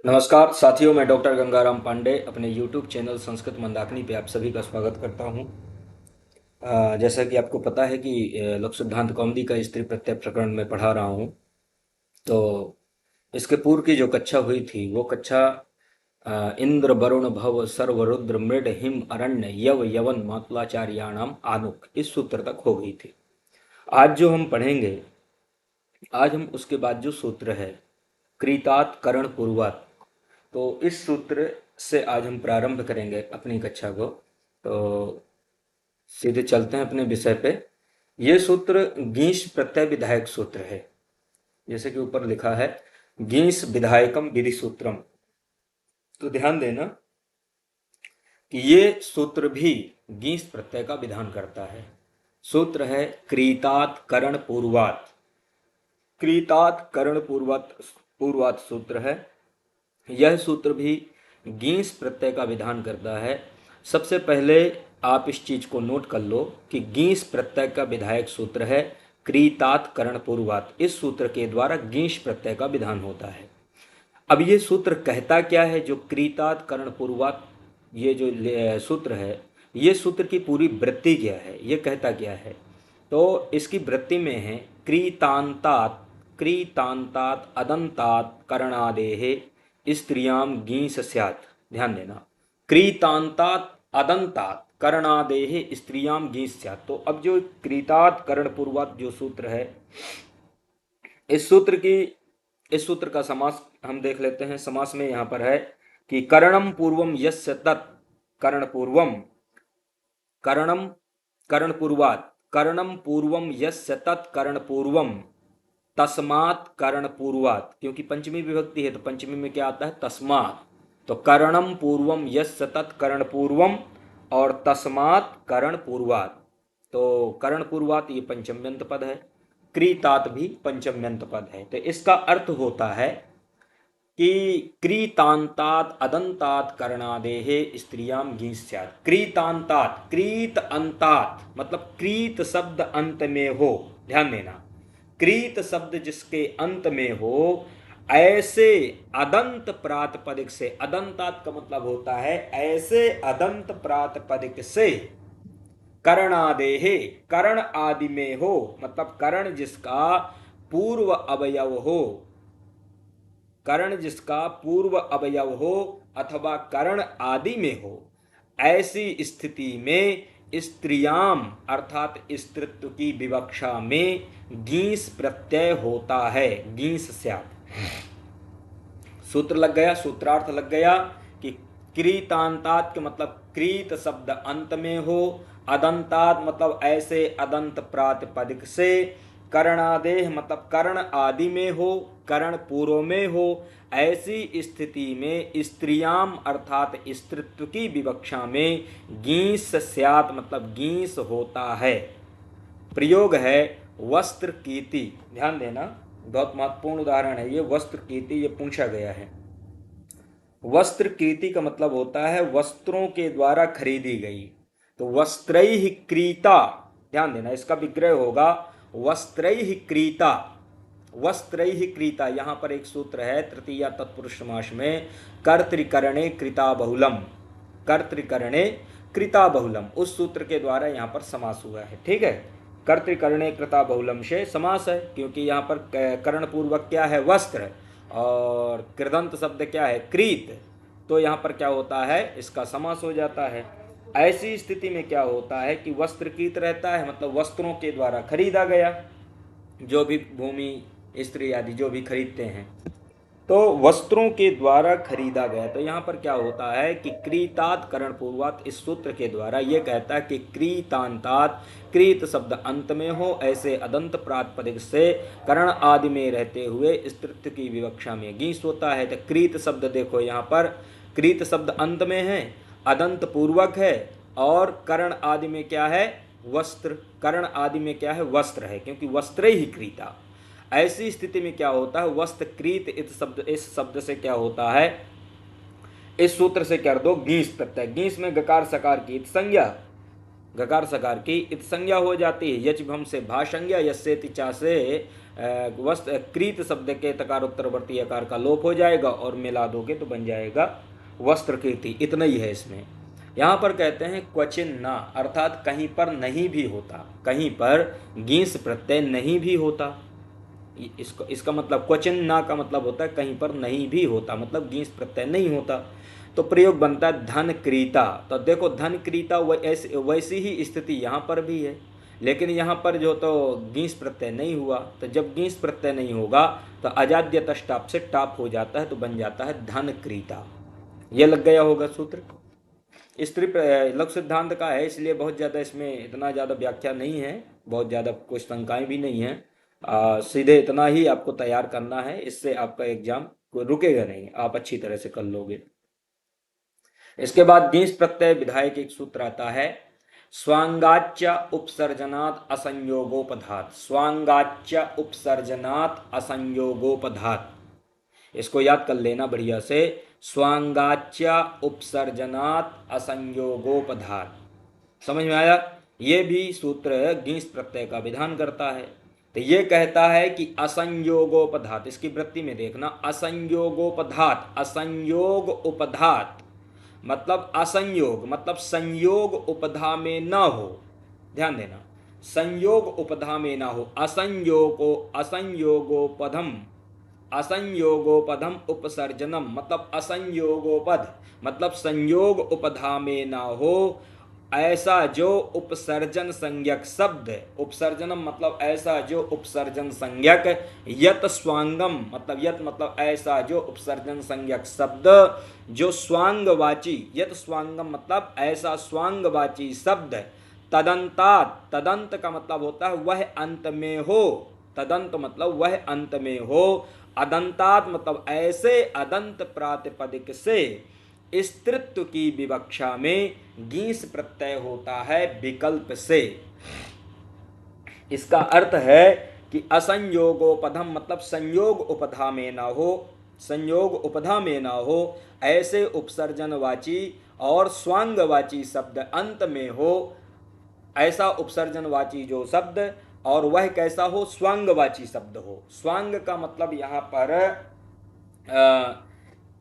नमस्कार साथियों, मैं डॉक्टर गंगाराम पांडे अपने YouTube चैनल संस्कृत मंदाकिनी पे आप सभी का स्वागत करता हूँ। जैसा कि आपको पता है कि लोक सिद्धांत कौमुदी का स्त्री प्रत्यय प्रकरण में पढ़ा रहा हूँ। तो इसके पूर्व की जो कक्षा हुई थी वो कक्षा इंद्र वरुण भव सर्व रुद्र मृड हिम अरण्य यव यवन मातुलाचार्याणाम आनुक इस सूत्र तक हो गई थी। आज जो हम पढ़ेंगे, आज हम उसके बाद जो सूत्र है कृतात् करण पूर्वात्, तो इस सूत्र से आज हम प्रारंभ करेंगे अपनी कक्षा को। तो सीधे चलते हैं अपने विषय पे। ये सूत्र गीष प्रत्यय विधायक सूत्र है। जैसे कि ऊपर लिखा है गीष विधायकम विधि सूत्रम। तो ध्यान देना कि ये सूत्र भी गीष प्रत्यय का विधान करता है। सूत्र है क्रीतात करण पूर्वात। क्रीतात करण पूर्वात पूर्वात सूत्र है। यह सूत्र भी गीस प्रत्यय का विधान करता है। सबसे पहले आप इस चीज को नोट कर लो कि गीस प्रत्यय का विधायक सूत्र है क्रीतात करण पूर्वात। इस सूत्र के द्वारा गीस प्रत्यय का विधान होता है। अब ये सूत्र कहता क्या है? जो क्रीतात करण पूर्वात ये जो सूत्र है, ये सूत्र की पूरी वृत्ति क्या है, ये कहता क्या है? तो इसकी वृत्ति में है क्रीतांतात क्रीतांतात अदंतात करणादेहे स्त्रियाम गीस स्यात्। ध्यान देना, क्रीतांतात अदंतात करणादेहे स्त्रियाम गीस स्यात्। तो अब जो क्रीतात करण पूर्वात जो सूत्र है, इस सूत्र की इस सूत्र का समास हम देख लेते हैं। समास में यहां पर है कि करणम पूर्वम यस्य तत् करण पूर्वम करणम करण पूर्वात करणम पूर्वम यस्य तत् करण पूर्वम तस्मात् करण पूर्वात। क्योंकि पंचमी विभक्ति है तो पंचमी में क्या आता है? तस्मात्। तो करणम पूर्वम यस्य तत् करण पूर्वम और तस्मात् करण पूर्वात। तो करण पूर्वात ये पंचम्यंत पद है, क्रीतात भी पंचम्यंत पद है। तो इसका अर्थ होता है कि क्रीतांतात अदंतात करणादेहे स्त्रियाम गीस स्यात्। क्रीतांतात, क्रीत अंतात मतलब क्रीत शब्द अंत में हो। ध्यान देना, क्रीत शब्द जिसके अंत में हो, ऐसे अदंत प्रातिपदिक से, अदंतात का मतलब होता है ऐसे अदंत प्रातिपदिक से, करणादेहे करण आदि में हो, मतलब करण जिसका पूर्व अवयव हो, करण जिसका पूर्व अवयव हो अथवा करण आदि में हो, ऐसी स्थिति में स्त्रियाम अर्थात स्त्रीत्व की विवक्षा में गीस प्रत्यय होता है, गीस स्यात्। सूत्र लग गया, सूत्रार्थ लग गया कि क्रीतांतात के मतलब क्रीत शब्द अंत में हो, अदंतात मतलब ऐसे अदंत प्रातिपदिक से, करणादेह मतलब कर्ण आदि में हो, कर्ण पूर्व में हो, ऐसी स्थिति में स्त्रियाम अर्थात स्त्रीत्व की विवक्षा में गीस स्यात् मतलब गीस होता है। प्रयोग है वस्त्र कीति। ध्यान देना, बहुत महत्वपूर्ण उदाहरण है ये। वस्त्र कीति ये पूछा गया है। वस्त्र कीति का मतलब होता है वस्त्रों के द्वारा खरीदी गई। तो वस्त्रैः क्रीता, ध्यान देना, इसका विग्रह होगा वस्त्रैः क्रीता। वस्त्रैः क्रीता, यहां पर एक सूत्र है तृतीया तत्पुरुष समास में, कर्तृकरणे कृता बहुलम। कर्तृकरणे कृता बहुलम, उस सूत्र के द्वारा यहां पर समास हुआ है। ठीक है, कर्तृकरणे कृता बहुलम से समास है, क्योंकि यहां पर कर्ण पूर्वक क्या है? वस्त्र, और कृदंत शब्द क्या है? क्रीत। तो यहां पर क्या होता है? इसका समास हो जाता है। ऐसी स्थिति में क्या होता है कि वस्त्र कीत रहता है, मतलब वस्त्रों के द्वारा खरीदा गया। जो भी भूमि स्त्री आदि जो भी खरीदते हैं, तो वस्त्रों के द्वारा खरीदा गया। तो यहाँ पर क्या होता है कि क्रीतात करण पूर्वात, इस सूत्र के द्वारा यह कहता है कि क्रीतांतात, क्रीत शब्द अंत में हो, ऐसे अदंत प्रातिपदिक से करण आदि में रहते हुए स्त्रीत्व की विवक्षा में गीस होता है। तो क्रीत शब्द देखो, यहाँ पर क्रीत शब्द अंत में है, अदंत पूर्वक है, और करण आदि में क्या है? वस्त्र। करण आदि में क्या है? वस्त्र है, क्योंकि वस्त्र ही क्रीता। ऐसी स्थिति में क्या होता है? वस्त्रकृत इस शब्द से क्या होता है? इस सूत्र से कर दो गीस प्रत्यय। गीस में गकार सकार की संज्ञा, गकार सकार की इत संज्ञा हो जाती है। यच भम से भा संज्ञा, यस्येति चा से वस्त्र क्रीत शब्द के तकारोत्तरवर्ती आकार का लोप हो जाएगा और मिला दोगे तो बन जाएगा वस्त्र कीर्ति। इतना ही है इसमें। यहाँ पर कहते हैं क्वचिन ना, अर्थात कहीं पर नहीं भी होता, कहीं पर गीस प्रत्यय नहीं भी होता। इसका मतलब क्वचिन ना का मतलब होता है कहीं पर नहीं भी होता, मतलब गीस प्रत्यय नहीं होता। तो प्रयोग बनता है धन क्रीता। तो देखो धन क्रीता वैसी ही स्थिति यहाँ पर भी है, लेकिन यहाँ पर जो तो गीस प्रत्यय नहीं हुआ। तो जब गीस प्रत्यय नहीं होगा तो अजाद्य तष्टाप से टाप हो जाता है, तो बन जाता है धन क्रीता। ये लग गया होगा सूत्र। स्त्री लघु सिद्धांत का है, इसलिए बहुत ज़्यादा इसमें इतना ज़्यादा व्याख्या नहीं है, बहुत ज़्यादा कुछ शंकाएं भी नहीं है। सीधे इतना ही आपको तैयार करना है, इससे आपका एग्जाम रुकेगा नहीं, आप अच्छी तरह से कर लोगे। इसके बाद गीस प्रत्यय विधायक एक सूत्र आता है, स्वांगाच्य उपसर्जनात् असंयोगोपधात। स्वांगाच्य उपसर्जनात् असंयोगोपधात, इसको याद कर लेना बढ़िया से। स्वांगाच्य उपसर्जनात् असंयोगोपधात, समझ में आया। ये भी सूत्र गीस प्रत्यय का विधान करता है। तो ये कहता है कि असंयोगोपधात, इसकी वृत्ति में देखना, असंयोगोपधात, असंयोग उपधात मतलब असंयोग, मतलब संयोग उपधा में न हो। ध्यान देना, संयोग उपधा में ना हो। असंयोगोपधम, असंयोगोपधम उपसर्जनम मतलब असंयोगोपध, मतलब संयोग उपधा में ना हो ऐसा जो उपसर्जन संज्ञक शब्द, उपसर्जनम मतलब ऐसा जो उपसर्जन संज्ञक, यत स्वांगम मतलब यत मतलब ऐसा जो उपसर्जन संज्ञक शब्द जो स्वांगवाची, यत स्वांगम मतलब ऐसा स्वांगवाची शब्द, तदंतात, तदंत का मतलब होता है वह अंत में हो, तदंत मतलब वह अंत में हो, अदंतात मतलब ऐसे अदंत प्रातिपदिक से स्त्रीत्व की विवक्षा में गीस प्रत्यय होता है विकल्प से। इसका अर्थ है कि असंयोगोपधम मतलब संयोग उपधा में ना हो, संयोग उपधा में ना हो ऐसे उपसर्जनवाची और स्वांगवाची शब्द अंत में हो, ऐसा उपसर्जनवाची जो शब्द और वह कैसा हो, स्वांगवाची शब्द हो। स्वांग का मतलब यहाँ पर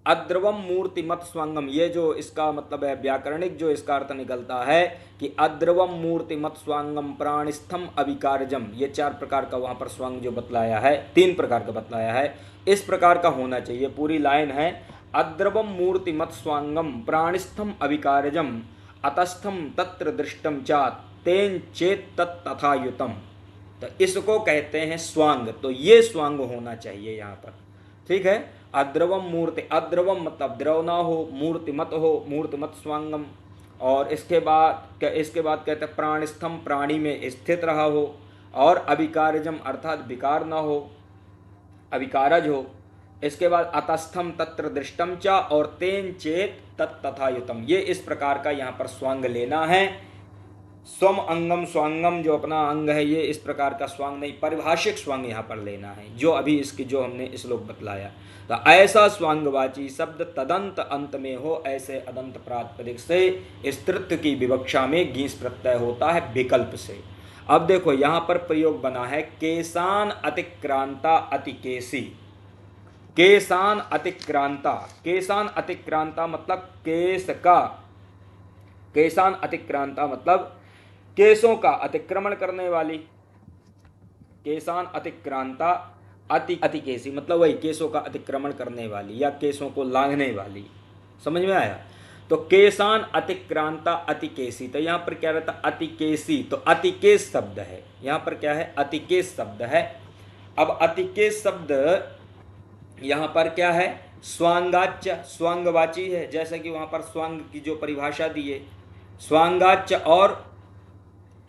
अद्रवम मूर्तिमत स्वांगम, ये जो इसका मतलब है व्याकरणिक जो इसका अर्थ निकलता है कि अद्रवम मूर्तिमत स्वांगम प्राणिस्थम अविकारजम, ये 4 प्रकार का वहां पर स्वांग जो बतलाया है, 3 प्रकार का बतलाया है, इस प्रकार का होना चाहिए। पूरी लाइन है, अद्रवम मूर्तिमत स्वांगम प्राणिस्थम अविकारजम अतस्थम तत्र दृष्टम चात तेन चेत तथायुतम। तो इसको कहते हैं स्वांग। तो ये स्वांग होना चाहिए यहाँ पर, ठीक है। अद्रवम मूर्ति, अद्रवम मतलब द्रव ना हो, मूर्तिमत हो, मूर्तिमत स्वांगम, और इसके बाद कहते हैं प्राणिस्थम प्राणी में स्थित रहा हो, और अविकारजम अर्थात विकार ना हो, अविकारज हो। इसके बाद अतस्थम तत्र दृष्टम च और तेन चेत तत्तथायुतम, ये इस प्रकार का यहाँ पर स्वांग लेना है। स्वम अंगम स्वांगम जो अपना अंग है, ये इस प्रकार का स्वांग नहीं, पारिभाषिक स्वांग यहाँ पर लेना है जो अभी इसकी जो हमने श्लोक बतलाया। तो ऐसा स्वांगवाची शब्द तदंत अंत में हो, ऐसे अदंत प्रातिपदिक से स्त्रीत्व की विवक्षा में गीस प्रत्यय होता है विकल्प से। अब देखो यहाँ पर प्रयोग बना है केसान अतिक्रांता अतिकेसी। केसान अतिक्रांता, केसान अतिक्रांता मतलब केस का, केसान अतिक्रांता मतलब केसों का अतिक्रमण करने वाली, केसान अतिक्रांता अतिकेसी मतलब वही केसों का अतिक्रमण करने वाली या केसों को लांघने वाली। समझ में आया। तो केसान अतिक्रांता अतिकेसी, तो यहाँ पर क्या रहता, अतिकेसी, तो अतिकेश शब्द है, यहाँ पर क्या है, अतिकेश शब्द है। अब अतिकेश शब्द यहाँ पर क्या है, स्वांगाच्य, स्वांगवाची है, जैसे कि वहां पर स्वांग की जो परिभाषा दी है, स्वांगाच्य और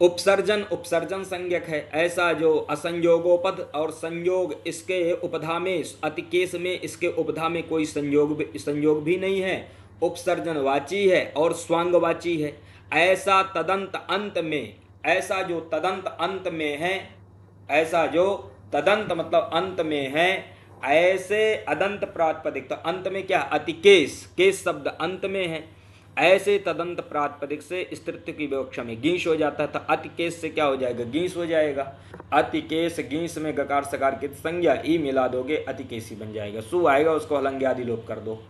उपसर्जन, उपसर्जन संज्ञक है, ऐसा जो असंयोगोपद और संयोग, इसके उपधा में, अतिकेश में इसके उपधा में कोई संयोग भी नहीं है, उपसर्जनवाची है और स्वांगवाची है, ऐसा तदंत अंत में, ऐसा जो तदंत अंत में है, ऐसा जो तदंत मतलब अंत में है, ऐसे अदंत प्रातिपदिक, तो अंत में क्या, अतिकेश, केश शब्द अंत में है, ऐसे तदंत प्रातिपदिक से स्त्रीत्व की विवक्षा में गीस हो जाता है। तो अतिकेश से क्या हो जाएगा, गीस हो जाएगा। अतिकेश गीस में गकार सकार की संज्ञा ई मिला दोगे, अतिकेशी बन जाएगा। सु आएगा, उसको हलंग्य आदि लोप कर दो।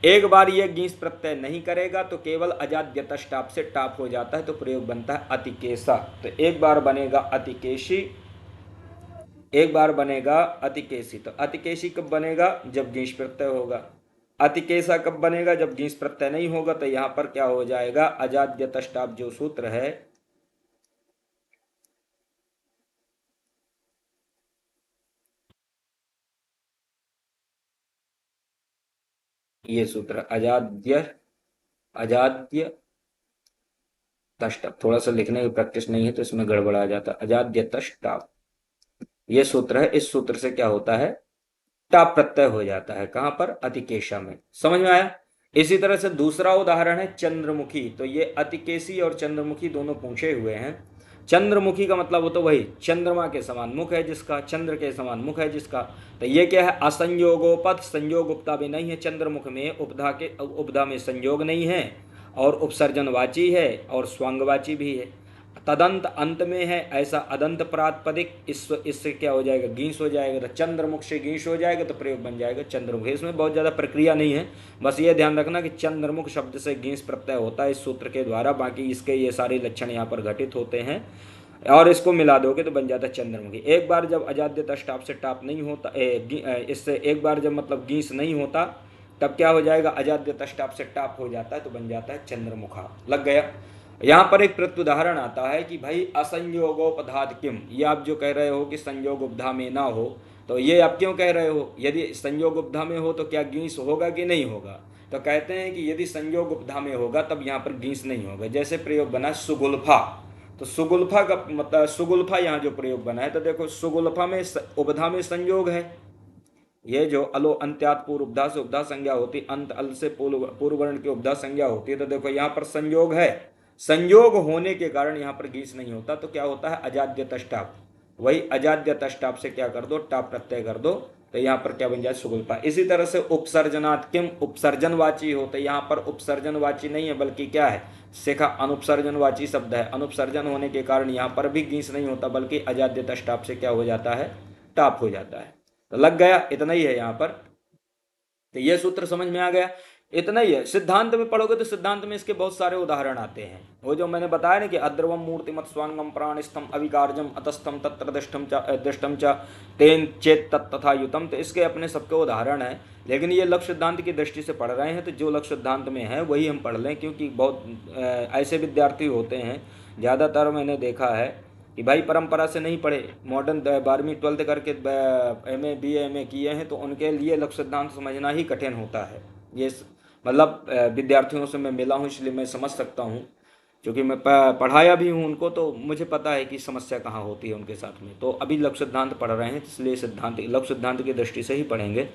एक बार यह गीस प्रत्यय नहीं करेगा तो केवल अजाद्य टाप से टाप हो जाता है, तो प्रयोग बनता है अतिकेशा। तो एक बार बनेगा अतिकेशी, एक बार बनेगा अतिकेशी। तो अतिकेशी कब बनेगा, जब गीस प्रत्यय होगा। अतिकेशा कब बनेगा, जब गीस प्रत्यय नहीं होगा। तो यहां पर क्या हो जाएगा, अजाद्य तष्टाप जो सूत्र है, ये सूत्र अजाद्य अजाद्य तष्टाप, थोड़ा सा लिखने की प्रैक्टिस नहीं है तो इसमें गड़बड़ आ जाता है। अजाद्य तष्टाप ये सूत्र है। इस सूत्र से क्या होता है, टाप प्रत्यय हो जाता है। कहां पर, अतिकेशा में। समझ में आया। इसी तरह से दूसरा उदाहरण है चंद्रमुखी। तो ये अतिकेशी और चंद्रमुखी दोनों पूछे हुए हैं। चंद्रमुखी का मतलब वो तो वही चंद्रमा के समान मुख है जिसका, चंद्र के समान मुख है जिसका। तो ये क्या है, असंयोगोपथ, संयोग उपधा भी नहीं है चंद्रमुख में, उपधा के उपधा में संयोग नहीं है, और उपसर्जनवाची है और स्वांगवाची भी है। तदंत अंत में है, ऐसा अदंत प्रातिपदिक, इससे क्या हो जाएगा, गीस हो जाएगा। तो चंद्रमुख से गीस हो जाएगा तो प्रयोग बन जाएगा चंद्रमुख। इसमें बहुत ज़्यादा प्रक्रिया नहीं है, बस ये ध्यान रखना कि चंद्रमुख शब्द से गीस प्रत्यय होता है इस सूत्र के द्वारा। बाकी इसके ये सारे लक्षण यहाँ पर घटित होते हैं, और इसको मिला दोगे तो बन जाता है चंद्रमुखी। एक बार जब अजाद्य तष्टाप से टाप नहीं होता, इससे एक बार जब मतलब गीस नहीं होता, तब क्या हो जाएगा, अजाद्य तष्टाप से टाप हो जाता है तो बन जाता है चंद्रमुखा। लग गया। यहाँ पर एक प्रत्युदाहरण आता है कि भाई असंयोगोपधात किम, ये आप जो कह रहे हो कि संयोग उपधा में ना हो, तो ये आप क्यों कह रहे हो, यदि संयोग उपधा में हो तो क्या गीस होगा कि नहीं होगा। तो कहते हैं कि यदि संयोग उपधा में होगा तब यहाँ पर गीस नहीं होगा। जैसे प्रयोग बना सुगुल्फा, तो सुगुल्फा का मतलब, सुगुल्फा यहाँ जो प्रयोग बना है, तो देखो सुगुल्फा में उपधा में संयोग है। ये जो अलो अंत्यात पूर्व उपधा से उपधा संज्ञा होती, अंत अल से पूर्व वर्ण की उपधा संज्ञा होती है। तो देखो यहाँ पर संयोग है, संयोग होने के कारण यहाँ पर गीस नहीं होता। तो क्या होता है, अजाद्य तष्टाप। वही अजाद्य तष्टाप से क्या कर दो, टाप प्रत्यय कर दो, तो यहाँ पर क्या बन जाए, सुगुल्फा। इसी तरह से उपसर्जनात् किम, उपसर्जनवाची होते, यहाँ पर उपसर्जनवाची नहीं है बल्कि क्या है, शेखा अनुपसर्जनवाची शब्द है। अनुपसर्जन होने के कारण यहाँ पर भी गीस नहीं होता, बल्कि अजाद्य तष्टाप से क्या हो जाता है, टाप हो जाता है। तो लग गया, इतना ही है यहाँ पर। तो ये सूत्र समझ में आ गया, इतना ही है। सिद्धांत में पढ़ोगे तो सिद्धांत में इसके बहुत सारे उदाहरण आते हैं। वो जो मैंने बताया ना कि अद्रवम मूर्तिमत स्वांगम प्राणिस्थम अविकारजम अतस्थम तत्र दृष्टम च तेन चेत तथा युतम, तो इसके अपने सबके उदाहरण हैं। लेकिन ये लक्ष्य सिद्धांत की दृष्टि से पढ़ रहे हैं तो जो लक्ष्य सिद्धांत में है वही हम पढ़ लें, क्योंकि बहुत ऐसे विद्यार्थी होते हैं, ज़्यादातर मैंने देखा है कि भाई परंपरा से नहीं पढ़े, मॉडर्न 12वीं 12th करके MA BA MA किए हैं, तो उनके लिए लक्ष्य सिद्धांत समझना ही कठिन होता है। ये मतलब विद्यार्थियों से मैं मिला हूँ इसलिए मैं समझ सकता हूँ, क्योंकि मैं पढ़ाया भी हूँ उनको, तो मुझे पता है कि समस्या कहाँ होती है उनके साथ में। तो अभी लक्ष्य सिद्धांत पढ़ रहे हैं, इसलिए सिद्धांत लक्ष्य सिद्धांत की दृष्टि से ही पढ़ेंगे।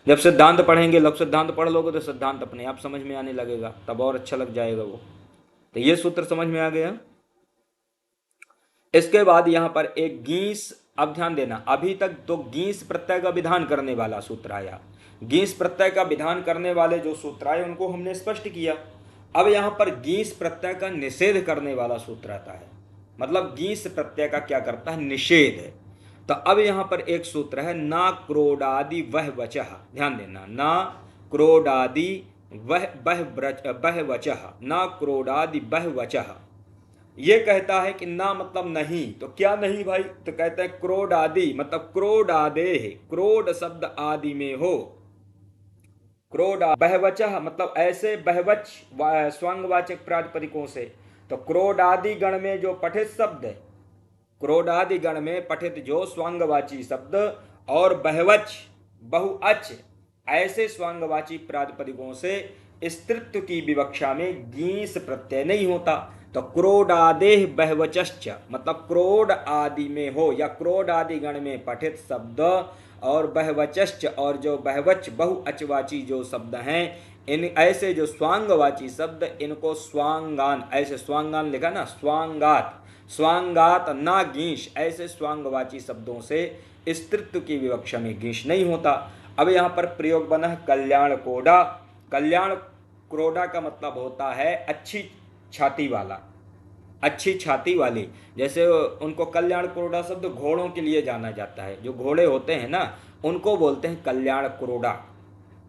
जब सिद्धांत पढ़ेंगे, लक्ष्य सिद्धांत पढ़ लोगे तो सिद्धांत अपने आप समझ में आने लगेगा, तब और अच्छा लग जाएगा वो। तो ये सूत्र समझ में आ गया। इसके बाद यहां पर एक गीस, अब ध्यान देना, अभी तक तो गीस प्रत्यय का विधान करने वाला सूत्र आया। गीस प्रत्यय का विधान करने वाले जो सूत्र आए उनको हमने स्पष्ट किया। अब यहां पर गीस प्रत्यय का निषेध करने वाला सूत्र आता है। मतलब गीस प्रत्यय का क्या करता है, निषेध है। तो अब यहां पर एक सूत्र है, ना क्रोडादि वह वचः। ध्यान देना, ना क्रोडादि बह वचः, ना क्रोडादि बह वचः। ये कहता है कि ना मतलब नहीं, तो क्या नहीं भाई, तो कहते हैं क्रोड आदि, मतलब क्रोड आदे, क्रोड शब्द आदि में हो। क्रोड बहवचः मतलब ऐसे बहवच स्वांगवाचक प्रातिपदिकों से। तो क्रोड आदि गण में जो पठित शब्द, क्रोड आदि गण में पठित जो स्वांगवाची शब्द और बहवच बहुअच ऐसे स्वांगवाची प्रातिपदिकों से स्त्रीत्व की विवक्षा में गीस प्रत्यय नहीं होता। तो क्रोडादेह बहवचश्च मतलब क्रोड आदि में हो या क्रोड आदि गण में पठित शब्द और बहवचश्च और जो बहवच बहुअचवाची जो शब्द हैं, इन ऐसे जो स्वांगवाची शब्द, इनको स्वांगान, ऐसे स्वांगान लिखा ना, स्वांगात, स्वांगात ना गीश, ऐसे स्वांगवाची शब्दों से स्त्रीत्व की विवक्षा में गीश नहीं होता। अब यहाँ पर प्रयोग बना है कल्याण कोडा। कल्याण क्रोडा का मतलब होता है अच्छी छाती वाला, अच्छी छाती वाली। जैसे उनको कल्याण क्रोडा शब्द घोड़ों के लिए जाना जाता है, जो घोड़े होते हैं ना उनको बोलते हैं कल्याण क्रोडा।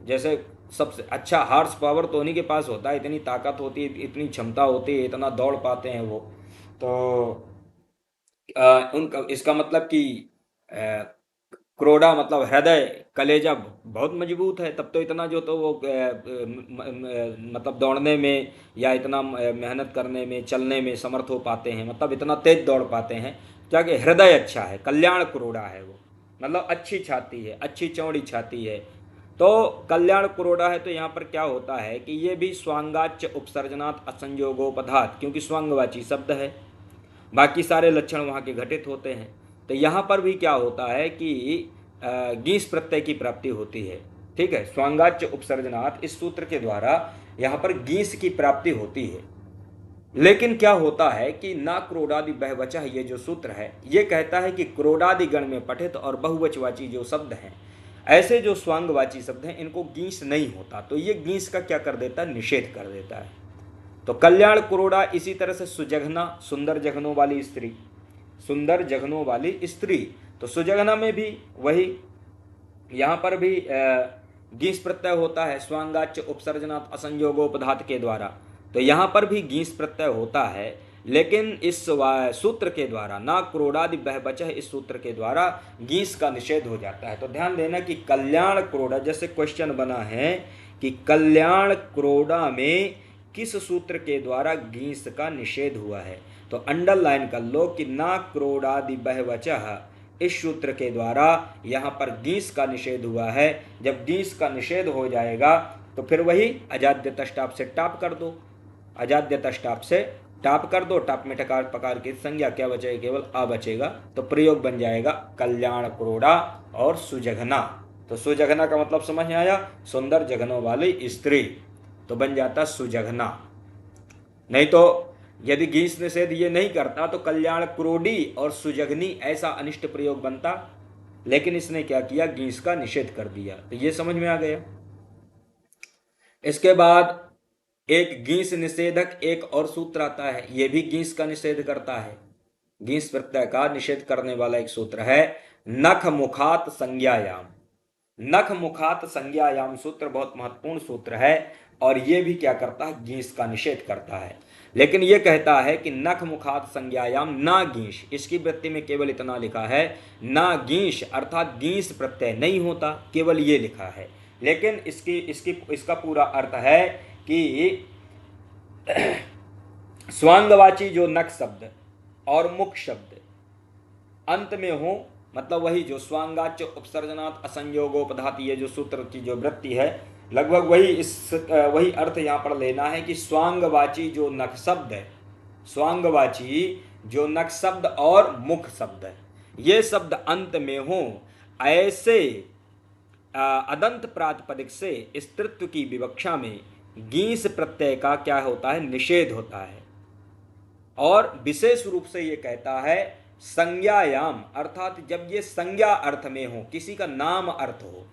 जैसे सबसे अच्छा हॉर्स पावर तो उन्हीं के पास होता है, इतनी ताकत होती है, इतनी क्षमता होती है, इतना दौड़ पाते हैं वो। तो उनका इसका मतलब कि क्रोड़ा मतलब हृदय, कलेजा बहुत मजबूत है, तब तो इतना जो तो वो मतलब दौड़ने में या इतना मेहनत करने में, चलने में समर्थ हो पाते हैं, मतलब इतना तेज दौड़ पाते हैं। क्या कि हृदय अच्छा है, कल्याण क्रोड़ा है वो, मतलब अच्छी छाती है, अच्छी चौड़ी छाती है। तो कल्याण क्रोड़ा है, तो यहाँ पर क्या होता है कि ये भी स्वांगाच उपसर्जनात् असंयोगोपधात, क्योंकि स्वांगवाची शब्द है, बाकी सारे लक्षण वहाँ के घटित होते हैं। तो यहाँ पर भी क्या होता है कि गीस प्रत्यय की प्राप्ति होती है। ठीक है, स्वांगाच्य उपसर्जनात् इस सूत्र के द्वारा यहाँ पर गीस की प्राप्ति होती है। लेकिन क्या होता है कि ना क्रोडादि बहुवचः, ये जो सूत्र है ये कहता है कि क्रोडादि गण में पठित और बहुवचवाची जो शब्द हैं, ऐसे जो स्वांगवाची शब्द हैं, इनको गीस नहीं होता, तो ये गीस का क्या कर देता है, निषेध कर देता है। तो कल्याण क्रोड़ा, इसी तरह से सुजघना, सुंदर जघनों वाली स्त्री, सुंदर जघनों वाली स्त्री। तो सुजघना में भी वही, यहाँ पर भी गीस प्रत्यय होता है स्वांगाच्य उपसर्जनात् असंयोगोपधात के द्वारा। तो यहाँ पर भी गीस प्रत्यय होता है, लेकिन इस सूत्र के द्वारा ना क्रोडादि बहुवचः, इस सूत्र के द्वारा गीस का निषेध हो जाता है। तो ध्यान देना कि कल्याण क्रोड़ा, जैसे क्वेश्चन बना है कि कल्याण क्रोड़ा में किस सूत्र के द्वारा गीस का निषेध हुआ है, तो अंडरलाइन कर लो कि ना क्रोडादि बहुवचः, इस सूत्र के द्वारा यहाँ पर गीस का निषेध हुआ है। जब गीस का निषेध हो जाएगा तो फिर वही अजाद्य तष्टाप से टाप कर दो, अजाद्य तष्टाप से टाप कर दो, टाप में टकार पकार की संज्ञा क्या बचेगा, केवल आ बचेगा, तो प्रयोग बन जाएगा कल्याण क्रोड़ा और सुजघना। तो सुजघना का मतलब समझ में आया, सुंदर जघनों वाली स्त्री, तो बन जाता सुजघना। नहीं तो यदि गीस निषेध ये नहीं करता तो कल्याण क्रोडी और सुजघनी ऐसा अनिष्ट प्रयोग बनता, लेकिन इसने क्या किया, गीस का निषेध कर दिया। तो ये समझ में आ गया। इसके बाद एक गीस निषेधक एक और सूत्र आता है, यह भी गीस का निषेध करता है। गीस प्रत्यय का निषेध करने वाला एक सूत्र है नख मुखात संज्ञायाम। नख मुखात संज्ञायाम सूत्र बहुत महत्वपूर्ण सूत्र है, और यह भी क्या करता है, गीस का निषेध करता है। लेकिन यह कहता है कि नख मुखात संज्ञायाम ना गीश, इसकी वृत्ति में केवल इतना लिखा है ना गीश, अर्थात गीस प्रत्यय नहीं होता, केवल ये लिखा है। लेकिन इसका पूरा अर्थ है कि स्वांगवाची जो नख शब्द और मुख शब्द अंत में हो, मतलब वही जो स्वांगाच्य उपसर्जनात् असंयोगोपधात, ये जो सूत्र की जो वृत्ति है, लगभग वही अर्थ यहाँ पर लेना है कि स्वांगवाची जो नख शब्द है, स्वांगवाची जो नख शब्द और मुख शब्द है, ये शब्द अंत में हो, ऐसे अदंत प्रातिपदिक से स्त्रीत्व की विवक्षा में गीस प्रत्यय का क्या होता है, निषेध होता है। और विशेष रूप से ये कहता है संज्ञायाम, अर्थात जब ये संज्ञा अर्थ में हो, किसी का नाम अर्थ हो,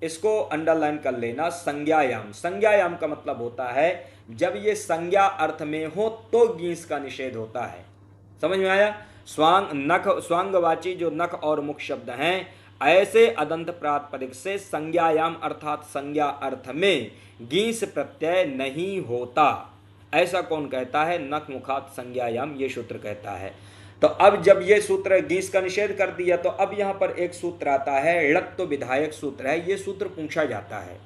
इसको अंडरलाइन कर लेना, संज्ञायाम। संज्ञायाम का मतलब होता है जब ये संज्ञा अर्थ में हो तो गीस का निषेध होता है। समझ में आया। स्वांगवाची जो नख और मुख शब्द हैं, ऐसे अदंत प्रातिपदिक से संज्ञायाम अर्थात संज्ञा अर्थ में गीस प्रत्यय नहीं होता। ऐसा कौन कहता है, नख मुखात संज्ञायाम, ये सूत्र कहता है। तो अब जब ये सूत्र गीस का निषेध कर दिया, तो अब यहाँ पर एक सूत्र आता है, ळत्व विधायक सूत्र है। ये सूत्र पूछा जाता है,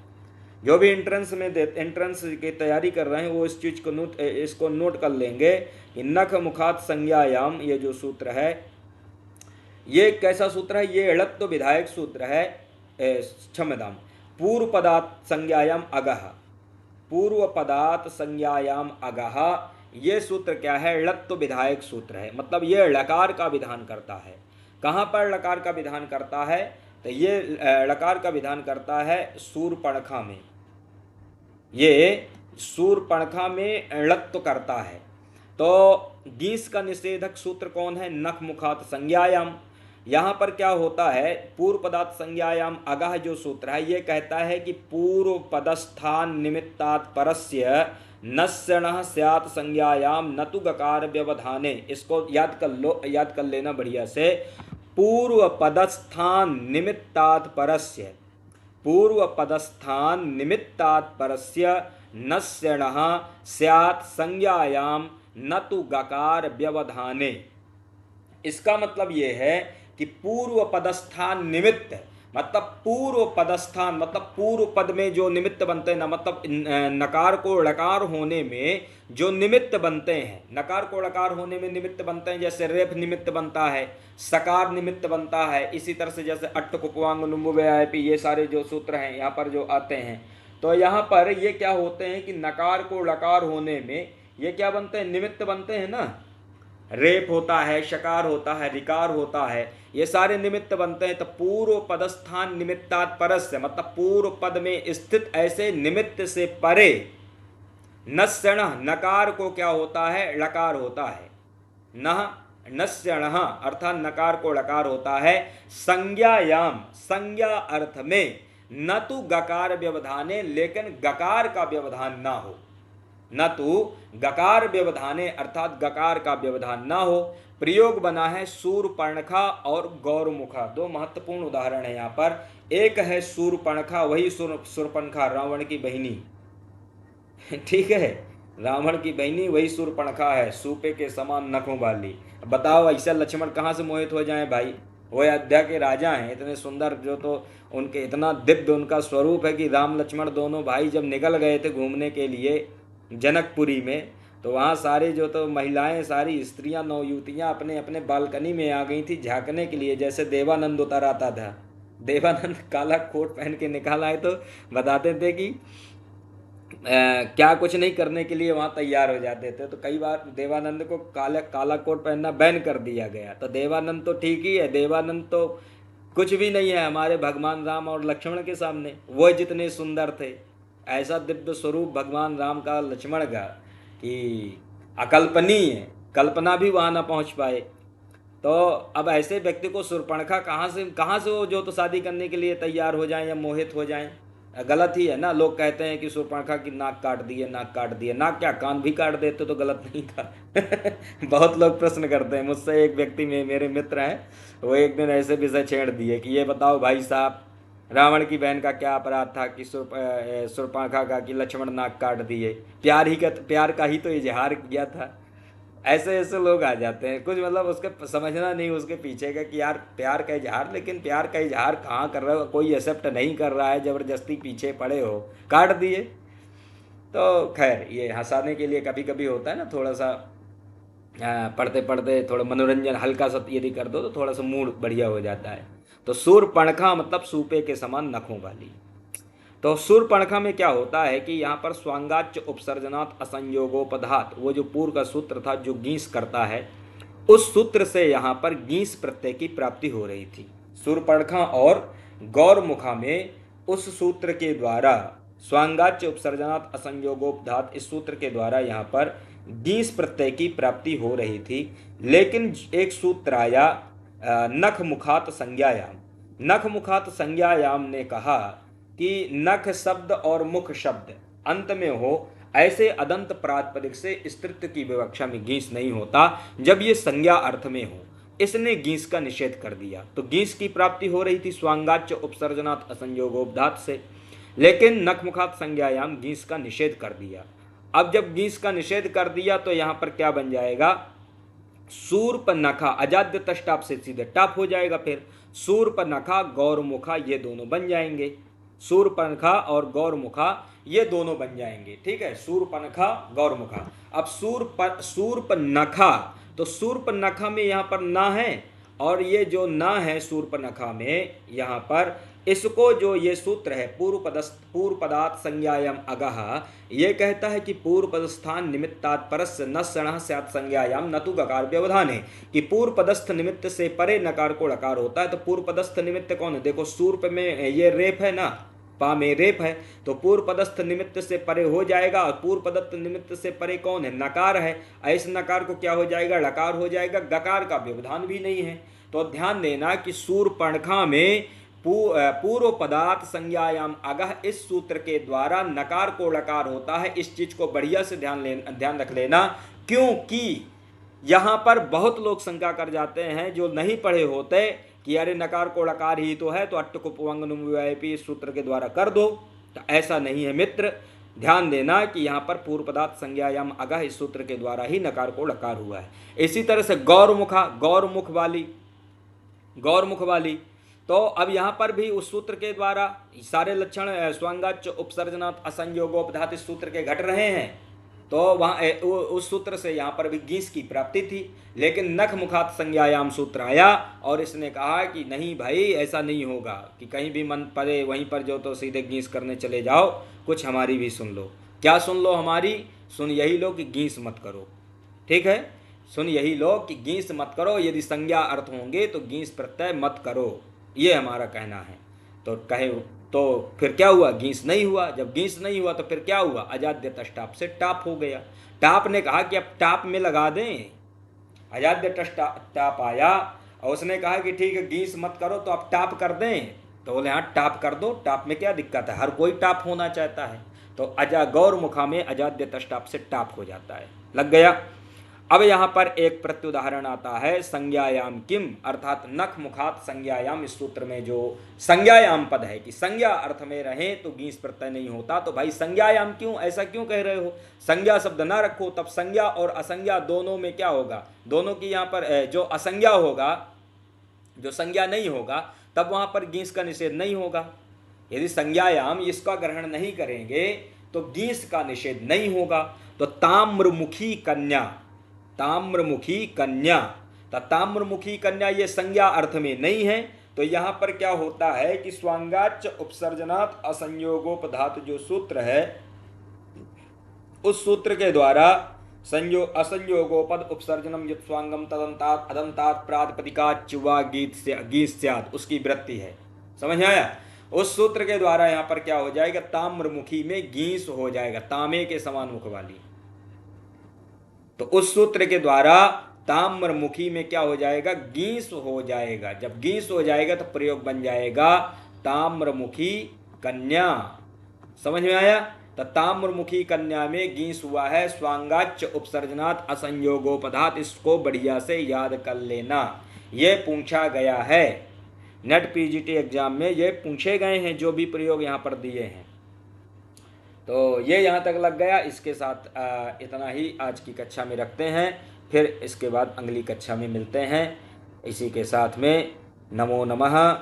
जो भी एंट्रेंस की तैयारी कर रहे हैं वो इस चीज को इसको नोट कर लेंगे कि नख मुखात संज्ञायाम, ये जो सूत्र है ये कैसा सूत्र है, ये ळत्व विधायक सूत्र है। क्षम्यताम, पूर्व पदात् संज्ञायाम अगः, पूर्व पदात् संज्ञायाम अगः, ये सूत्र क्या है, ळत्व विधायक सूत्र है। मतलब ये ळकार का विधान करता है। कहाँ पर ळकार का विधान करता है, तो ये ळकार का विधान करता है सूर्पणखा में, ये सूर्पणखा में ळत्व करता है। तो गीस का निषेधक सूत्र कौन है, नख मुखात संज्ञायाम। यहाँ पर क्या होता है, पूर्व पदार्थ संज्ञायाम अगह जो सूत्र है ये कहता है कि पूर्व पदस्थान निमित्तात् परस्य नस्यणः स्यात् संज्ञायाम न तु गकार व्यवधाने। इसको याद कर लो, याद कर लेना बढ़िया से। पूर्व पदस्थान निमित्तात् परस्य, पूर्व पदस्थान निमित्तात् परस्य नस्यणः स्यात् संज्ञायाम न तु गकार व्यवधाने। इसका मतलब ये है कि पूर्व पदस्थान निमित्त मतलब पूर्व पदस्थान मतलब पूर्व पद में जो निमित्त बनते हैं ना, मतलब नकार को ड़कार होने में जो निमित्त बनते हैं, नकार को ड़कार होने में निमित्त बनते हैं, जैसे रेफ निमित्त बनता है, सकार निमित्त बनता है, इसी तरह से जैसे अट्ट कुपवांग नुम्बु व्यापी, ये सारे जो सूत्र हैं यहाँ पर जो आते हैं, तो यहाँ पर ये क्या होते हैं कि नकार को ड़कार होने में ये क्या बनते हैं, निमित्त बनते हैं ना। रेप होता है, शकार होता है, रिकार होता है, ये सारे निमित्त बनते हैं। तो पूर्व पदस्थान निमित्तात् परस्य मतलब पूर्व पद में स्थित ऐसे निमित्त से परे नस्यण नकार को क्या होता है, ळकार होता है। नः नस्यण अर्थात नकार को ळकार होता है। संज्ञायाम संज्ञा अर्थ में, न तो गकार व्यवधाने लेकिन गकार का व्यवधान ना हो, न तो गकार व्यवधाने अर्थात गकार का व्यवधान ना हो। प्रयोग बना है सूरपर्णखा और गौरमुखा, दो महत्वपूर्ण उदाहरण है यहाँ पर। एक है सूरपर्णखा, वही सूरपर्णखा रावण की बहिनी ठीक है, रावण की बहिनी वही सूरपर्णखा है, सूपे के समान नखों वाली। बताओ ऐसा लक्ष्मण कहाँ से मोहित हो जाए भाई, वो अयोध्या के राजा हैं, इतने सुंदर, जो तो उनके इतना दिव्य उनका स्वरूप है कि राम लक्ष्मण दोनों भाई जब निकल गए थे घूमने के लिए जनकपुरी में, तो वहाँ सारी जो तो महिलाएं, सारी स्त्रियां, नवयुवतियां अपने अपने बालकनी में आ गई थी झांकने के लिए। जैसे देवानंद उतर आता था, देवानंद काला कोट पहन के निकाल आए तो बताते थे कि क्या कुछ नहीं करने के लिए वहाँ तैयार हो जाते थे। तो कई बार देवानंद को काला कोट पहनना बैन कर दिया गया। तो देवानंद तो ठीक ही है, देवानंद तो कुछ भी नहीं है हमारे भगवान राम और लक्ष्मण के सामने, वो जितने सुंदर थे। ऐसा दिव्य स्वरूप भगवान राम का लक्ष्मण का कि अकल्पनीय है, कल्पना भी वहाँ ना पहुँच पाए। तो अब ऐसे व्यक्ति को शूर्पणखा कहाँ से वो जो तो शादी करने के लिए तैयार हो जाएं या मोहित हो जाएं, गलत ही है ना। लोग कहते हैं कि शूर्पणखा की नाक काट दिए, नाक काट दिए, नाक क्या कान भी काट देते तो गलत नहीं था बहुत लोग प्रश्न करते हैं मुझसे। एक व्यक्ति में मेरे मित्र हैं, वो एक दिन ऐसे विषय छेड़ दिए कि ये बताओ भाई साहब, रावण की बहन का क्या अपराध था कि शूर्पणखा का कि लक्ष्मण नाक काट दिए, प्यार का ही तो इजहार किया था। ऐसे ऐसे लोग आ जाते हैं, कुछ मतलब उसके समझना नहीं उसके पीछे का कि यार प्यार का इजहार, लेकिन प्यार का इजहार कहाँ कर रहे हो, कोई एक्सेप्ट नहीं कर रहा है, ज़बरदस्ती पीछे पड़े हो, काट दिए। तो खैर ये हंसाने के लिए कभी कभी होता है ना, थोड़ा सा पढ़ते पढ़ते थोड़ा मनोरंजन हल्का सा यदि कर दो तो थोड़ा सा मूड बढ़िया हो जाता है। तो शूर्पणखा मतलब सूपे के समान नखों वाली। तो शूर्पणखा में क्या होता है कि यहाँ पर स्वांगाच्य उपसर्जनात् असंयोगोपधात, वो जो पूर्व का सूत्र था जो गीस करता है, उस सूत्र से यहाँ पर गीस प्रत्यय की प्राप्ति हो रही थी। शूर्पणखा और गौरमुखा में उस सूत्र के द्वारा स्वांगाच्य उपसर्जनात् असंयोगोपधात, इस सूत्र के द्वारा यहाँ पर गीस प्रत्यय की प्राप्ति हो रही थी। लेकिन एक सूत्र आया नख मुखात संज्ञायाम, नख मुखात संज्ञायाम ने कहा कि नख शब्द और मुख शब्द अंत में हो, ऐसे अदंत प्रातिपदिक से स्त्रीत्व की विवक्षा में गीस नहीं होता जब ये संज्ञा अर्थ में हो। इसने गीस का निषेध कर दिया। तो गीस की प्राप्ति हो रही थी स्वांगाच्य उपसर्जनात् असंयोगोपधात से, लेकिन नख मुखात संज्ञायाम गीस का निषेध कर दिया। अब जब गीस का निषेध कर दिया तो यहाँ पर क्या बन जाएगा, शूर्पणखा अजाद्य तष्टाप से सीधे टाप हो जाएगा, फिर शूर्पणखा गौरमुखा ये दोनों बन जाएंगे, शूर्पणखा और गौरमुखा ये दोनों बन जाएंगे। ठीक है, शूर्पणखा गौरमुखा। अब शूर्पणखा, तो शूर्पणखा में यहाँ पर ना है, और ये जो ना है शूर्पणखा में यहाँ पर, इसको जो ये सूत्र है पूर्व पदार्थ संज्ञायाम अगह, ये कहता है कि पूर्व पदस्थान निमित्तात् परस्य न सणः स्यात् संज्ञायाम न तु गकार व्यवधान है, कि पूर्व पदस्थ निमित्त से परे नकार को लकार होता है। तो पूर्व पदस्थ निमित्त कौन है, देखो सूर्प में ये रेप है ना, पा में रेप है, तो पूर्व पदस्थ निमित्त से परे हो जाएगा। और पूर्व पदस्थ निमित्त से परे कौन है, नकार है। इस नकार को क्या हो जाएगा, लकार हो जाएगा, गकार का व्यवधान भी नहीं है। तो ध्यान देना कि शूर्पणखा में पूर्व पदार्थ संज्ञायाम अगह इस सूत्र के द्वारा नकार को लकार होता है। इस चीज को बढ़िया से ध्यान रख लेना, क्योंकि यहां पर बहुत लोग शंका कर जाते हैं जो नहीं पढ़े होते कि अरे नकार को लकार ही तो है, तो अट्ट कुपवंग नुम विवायपी इस सूत्र के द्वारा कर दो। तो ऐसा नहीं है मित्र, ध्यान देना कि यहाँ पर पूर्व पदार्थ संज्ञायाम अगह इस सूत्र के द्वारा ही नकार को लकार हुआ है। इसी तरह से गौरमुख वाली, तो अब यहाँ पर भी उस सूत्र के द्वारा सारे लक्षण स्वांगाच उपसर्जनात् असंयोगोपधात इस सूत्र के घट रहे हैं। तो वहाँ उस सूत्र से यहाँ पर भी गीस की प्राप्ति थी, लेकिन नख मुखात संज्ञायाम सूत्र आया और इसने कहा कि नहीं भाई, ऐसा नहीं होगा कि कहीं भी मन पड़े वहीं पर जो तो सीधे गीस करने चले जाओ, कुछ हमारी भी सुन लो। क्या सुन लो हमारी? सुन यही लो कि गीस मत करो, ठीक है, सुन यही लो कि गीस मत करो, यदि संज्ञा अर्थ होंगे तो गीस प्रत्यय मत करो, ये हमारा कहना है। तो कहे तो फिर क्या हुआ? गीस नहीं हुआ। जब गीस नहीं हुआ तो फिर क्या हुआ? अजाद्य तष्टाप से टाप हो गया। टाप ने कहा कि अब टाप में लगा दें, अजाद्य टाप आया और उसने कहा कि ठीक है गीस मत करो तो अब टाप कर दें, तो बोले हाँ टाप कर दो, टाप में क्या दिक्कत है, हर कोई टाप होना चाहता है। तो गौरमुखा में अजाद्य तष्टाप से टाप हो जाता है, लग गया। अब यहाँ पर एक प्रत्युदाहरण आता है संज्ञायाम किम, अर्थात नख मुखात संज्ञायाम। इस सूत्र में जो संज्ञायाम पद है कि संज्ञा अर्थ में रहे तो गीस प्रत्यय नहीं होता, तो भाई संज्ञायाम क्यों, ऐसा क्यों कह रहे हो? संज्ञा शब्द ना रखो, तब संज्ञा और असंज्ञा दोनों में क्या होगा? दोनों की यहाँ पर जो असंज्ञा होगा, जो संज्ञा नहीं होगा, तब वहाँ पर गीस का निषेध नहीं होगा। यदि संज्ञायाम इसका ग्रहण नहीं करेंगे तो गीस का निषेध नहीं होगा। तो ताम्रमुखी कन्या, ताम्रमुखी कन्या ये संज्ञा अर्थ में नहीं है, तो यहां पर क्या होता है कि स्वांगाच उपसर्जनात् असंयोगोपधात जो सूत्र है, उस सूत्र के द्वारा असंयोगोपद उपसर्जनम युत स्वांगम तदंतात अदंतात प्रातिपदिकाच वा गीत स्यात्, उसकी वृत्ति है, समझ आया? उस सूत्र के द्वारा यहां पर क्या हो जाएगा? ताम्रमुखी में गीस हो जाएगा, तामे के समान मुख वाली। तो उस सूत्र के द्वारा ताम्रमुखी में क्या हो जाएगा? गीस हो जाएगा। जब गीस हो जाएगा तो प्रयोग बन जाएगा ताम्रमुखी कन्या, समझ में आया? तो ताम्रमुखी कन्या में गीस हुआ है स्वांगाच उपसर्जनात् असंयोगोपधात, इसको बढ़िया से याद कर लेना। ये पूछा गया है नेट पीजीटी एग्जाम में, ये पूछे गए हैं जो भी प्रयोग यहाँ पर दिए हैं। तो ये यहाँ तक लग गया। इसके साथ इतना ही आज की कक्षा में रखते हैं, फिर इसके बाद अगली कक्षा में मिलते हैं। इसी के साथ में नमो नमः।